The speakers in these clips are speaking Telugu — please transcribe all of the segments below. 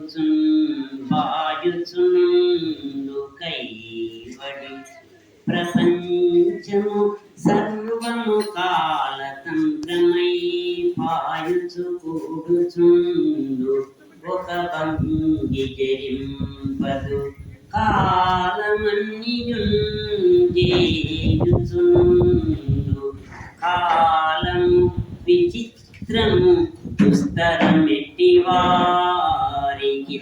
పాయుచున్ వాయుచుండు కైవడి ప్రపంచము సర్వము కాలతంత్రమై పాయుచు కూడుచుండు ఒక భంగి జరింపదు కాలమన్నియుంజేయుచుండు కాలము విచిత్రము దుస్తరమెట్టి వారికి.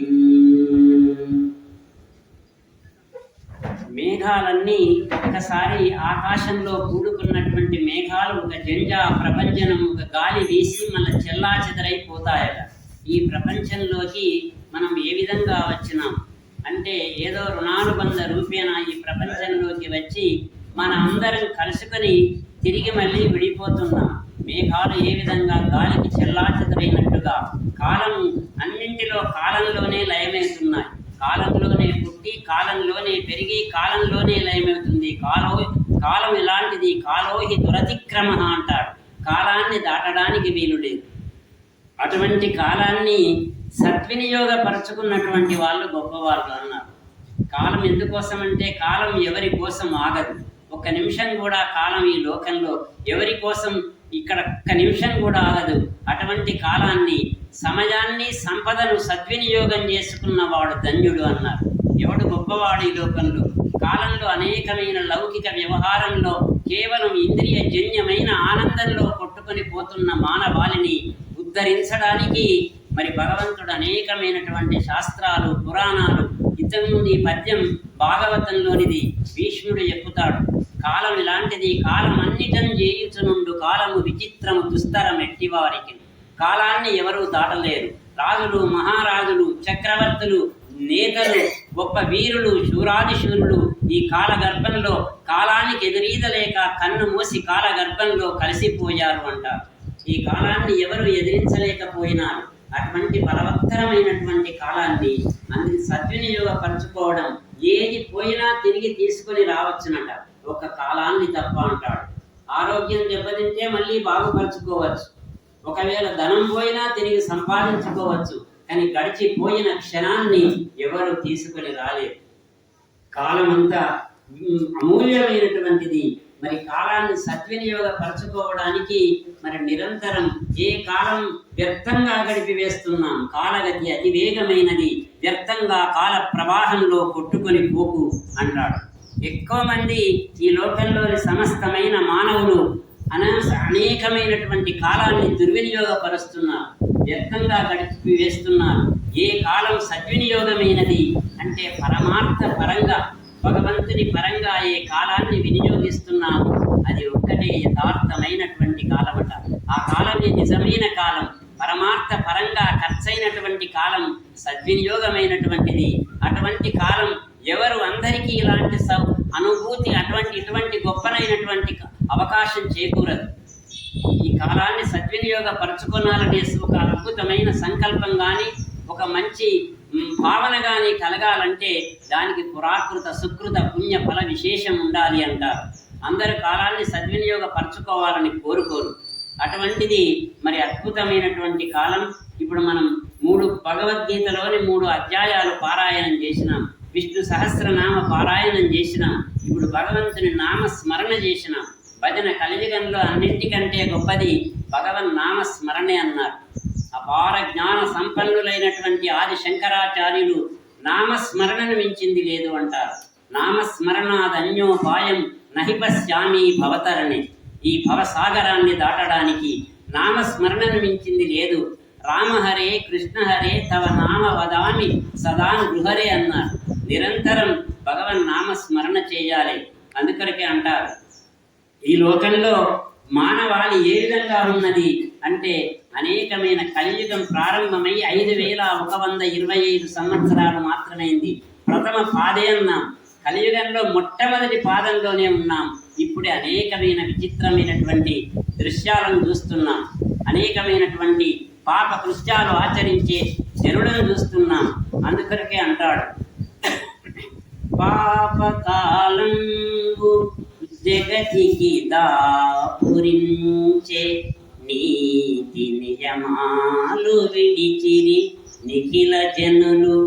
మేఘాలన్నీ ఒక్కసారి ఆకాశంలో కూడుకున్నటువంటి మేఘాలు ఒక జంజా ప్రపంచనం ఒక గాలి వీసి మళ్ళీ చెల్లా చెదరైపోతాయట. ఈ ప్రపంచంలోకి మనం ఏ విధంగా వచ్చినాం అంటే ఏదో రుణానుబంధ రూపేణ ఈ ప్రపంచంలోకి వచ్చి మన అందరం కలుసుకొని తిరిగి మళ్ళీ విడిపోతున్నాం. మేఘాలు ఏ విధంగా గాలికి చెల్లాచెదరైనట్టుగా కాలం అన్నింటిలో కాలంలోనే లయమవుతున్నాయి. కాలంలోనే పుట్టి కాలంలోనే పెరిగి కాలంలోనే లయమవుతుంది. కాలం ఇలాంటిది. కాలోహి దురతిక్రమ అంటారు. కాలాన్ని దాటడానికి వీలు లేదు. అటువంటి కాలాన్ని సద్వినియోగపరచుకున్నటువంటి వాళ్ళు గొప్పవాళ్ళు అన్నారు. కాలం ఎందుకోసం అంటే కాలం ఎవరి కోసం ఆగదు. ఒక్క నిమిషం కూడా కాలం ఈ లోకంలో ఎవరి కోసం ఇక్కడ ఒక్క నిమిషం కూడా ఆగదు. అటువంటి కాలాన్ని సమయాన్ని సంపదను సద్వినియోగం చేసుకున్నవాడు ధన్యుడు అన్నారు. ఎవడు గొప్పవాడు ఈ లోకంలో? కాలంలో అనేకమైన లౌకిక వ్యవహారంలో కేవలం ఇంద్రియ జన్యమైన ఆనందంలో కొట్టుకొని పోతున్న మానవాళిని ఉద్ధరించడానికి మరి భగవంతుడు అనేకమైనటువంటి శాస్త్రాలు పురాణాలు ఇంతకుముందు ఈ పద్యం భాగవతంలోనిది భీష్ముడు చెప్పుతాడు. కాలం ఇలాంటిది. కాలం అన్నిటం చేయుచునుండు కాలము విచిత్రము దుస్తరం ఎట్టివారికి. కాలాన్ని ఎవరూ దాటలేరు. రాజులు, మహారాజులు, చక్రవర్తులు, నేతలు, గొప్ప వీరులు, శూరాదిశూరులు ఈ కాలగర్భంలో కాలానికి ఎదురీదలేక కన్ను మూసి కాలగర్భంలో కలిసిపోయారు అంటారు. ఈ కాలాన్ని ఎవరు ఎదిరించలేకపోయినారు. అటువంటి బలవత్తరమైనటువంటి కాలాన్ని అందుకు సద్వినియోగపరచుకోవడం. ఏది పోయినా తిరిగి తీసుకొని రావచ్చునట, ఒక కాలాన్ని తప్ప అంటాడు. ఆరోగ్యం దెబ్బతింటే మళ్ళీ బాగుపరుచుకోవచ్చు. ఒకవేళ ధనం పోయినా తిరిగి సంపాదించుకోవచ్చు. కానీ గడిచిపోయిన క్షణాన్ని ఎవరు తీసుకొని రాలేరు. కాలం అంతా అమూల్యమైనటువంటిది. మరి కాలాన్ని సద్వినియోగపరచుకోవడానికి మరి నిరంతరం ఏ కాలం వ్యర్థంగా గడిపి వేస్తున్నాం. కాలగతి అతివేగమైనది. వ్యర్థంగా కాల ప్రవాహంలో కొట్టుకొని పోకు అంటాడు. ఎక్కువ మంది ఈ లోకంలోని సమస్తమైన మానవులు అనేకమైనటువంటి కాలాన్ని దుర్వినియోగపరుస్తున్నారు, వ్యర్థంగా గడిపి వేస్తున్నారు. ఏ కాలం సద్వినియోగమైనది అంటే పరమార్థ పరంగా భగవంతుని పరంగా ఏ కాలాన్ని వినియోగిస్తున్నాము అది ఒక్కటే యథార్థమైనటువంటి కాలమట. ఆ కాలమే నిజమైన కాలం. పరమార్థ పరంగా ఖర్చైనటువంటి కాలం సద్వినియోగమైనటువంటిది. అటువంటి కాలం ఎవరు అందరికీ ఇలాంటి అనుభూతి ఇటువంటి గొప్పనైనటువంటి అవకాశం చేకూరదు. ఈ కాలాన్ని సద్వినియోగపరచుకోవాలనే ఒక అద్భుతమైన సంకల్పం కానీ ఒక మంచి భావన కానీ కలగాలంటే దానికి పురాకృత సుకృత పుణ్య ఫల విశేషం ఉండాలి అంటారు. అందరు కాలాన్ని సద్వినియోగపరచుకోవాలని కోరుకోరు. అటువంటిది మరి అద్భుతమైనటువంటి కాలం. ఇప్పుడు మనం భగవద్గీతలోని 3 అధ్యాయాలు పారాయణం చేసినాం. విష్ణు సహస్రనామ పారాయణం చేసినాం. ఇప్పుడు భగవంతుని నామ స్మరణ చేసినాం. భజన కలియుగంలో అన్నింటికంటే గొప్పది భగవన్ నామ స్మరణే అన్నారు. అపార జ్ఞాన సంపన్నులైనటువంటి ఆది శంకరాచార్యులు నామస్మరణను మించింది లేదు అంటారు. నామస్మరణాదన్యోపాయం నహిపశ్యామి భవతరణి. ఈ భవసాగరాన్ని దాటడానికి నామస్మరణను మించింది లేదు. రామహరే కృష్ణహరే తవ నామ వదామి సదాను గృహరే అన్నారు. నిరంతరం భగవన్ నామస్మరణ చేయాలి. అందుకొరకే అంటారు ఈ లోకంలో మానవాళి ఏ విధంగా ఉన్నది అంటే అనేకమైన కలియుగం ప్రారంభమై 5125 సంవత్సరాలు మాత్రమైంది. ప్రథమ పాదే అన్నాం. కలియుగంలో మొట్టమొదటి పాదంలోనే ఉన్నాం. ఇప్పుడే అనేకమైన విచిత్రమైనటువంటి దృశ్యాలను చూస్తున్నాం. అనేకమైనటువంటి పాప కృత్యాలు ఆచరించే జనులను చూస్తున్నాం. అందుకొరకే అంటాడు పాపకాలంబు జగతికి దాపురించే నీతి నియమాలు విడిచిరి నిఖిల జనులు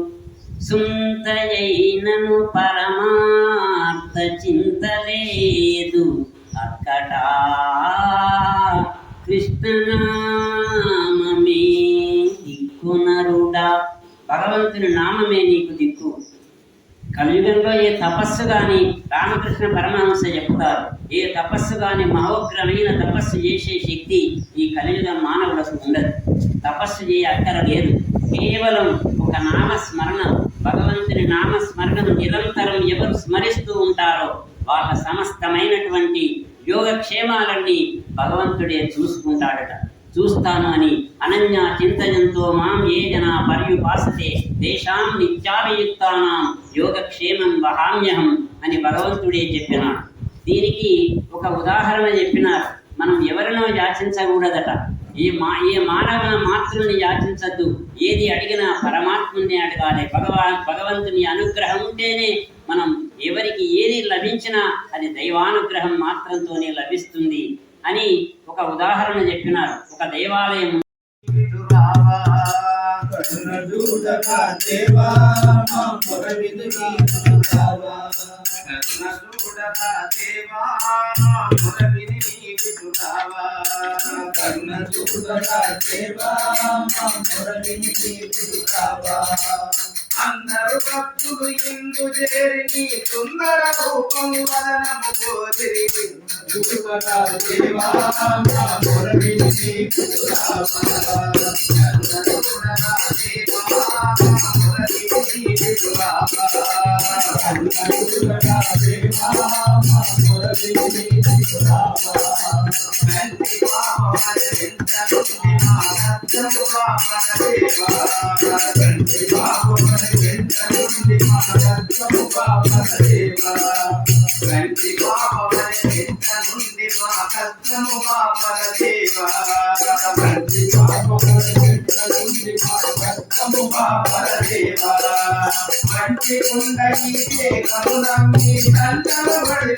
సుంతయైనను పరమార్థ చింతలేదు అక్కట కృష్ణనామమే దిక్కునరుడా. భగవంతుని నామమే నీకు దిక్కు. కలియుగంలో ఏ తపస్సు కానీ రామకృష్ణ పరమహంస చెప్తారు, ఏ తపస్సు కానీ మహోగ్రమైన తపస్సు చేసే శక్తి ఈ కలియుగ మానవులకు ఉండదు. తపస్సు చేయ అక్కర లేదు. కేవలం ఒక నామస్మరణ, భగవంతుని నామస్మరణను నిరంతరం ఎవరు స్మరిస్తూ ఉంటారో వాళ్ళ సమస్తమైనటువంటి యోగక్షేమాలన్నీ భగవంతుడే చూసుకుంటాడట. చూస్తాను అని అనన్యా చింతయంతో మాం ఏ జనా పర్యుపాసతే తేషాం నిత్యాభియుక్తానాం యోగక్షేమం వహామ్యహం అని భగవంతుడే చెప్పినాడు. దీనికి ఒక ఉదాహరణ చెప్పినారు. మనం ఎవరినో యాచించకూడదట. ఏ మానవ మాతృని యాచించద్దు. ఏది అడిగినా పరమాత్ముని అడగాలి. భగవంతుని అనుగ్రహం ఉంటేనే మనం ఎవరికి ఏది లభించినా అది దైవానుగ్రహం మాత్రంతోనే లభిస్తుంది అని ఒక ఉదాహరణ చెప్పినారు. ఒక దేవాలయం అందరు భక్తులు ఇందు చేరి నీ సుందర రూపం వదనము కోరి మంచి ఉండయితే కరుణమ్మి కంటబడి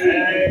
Jai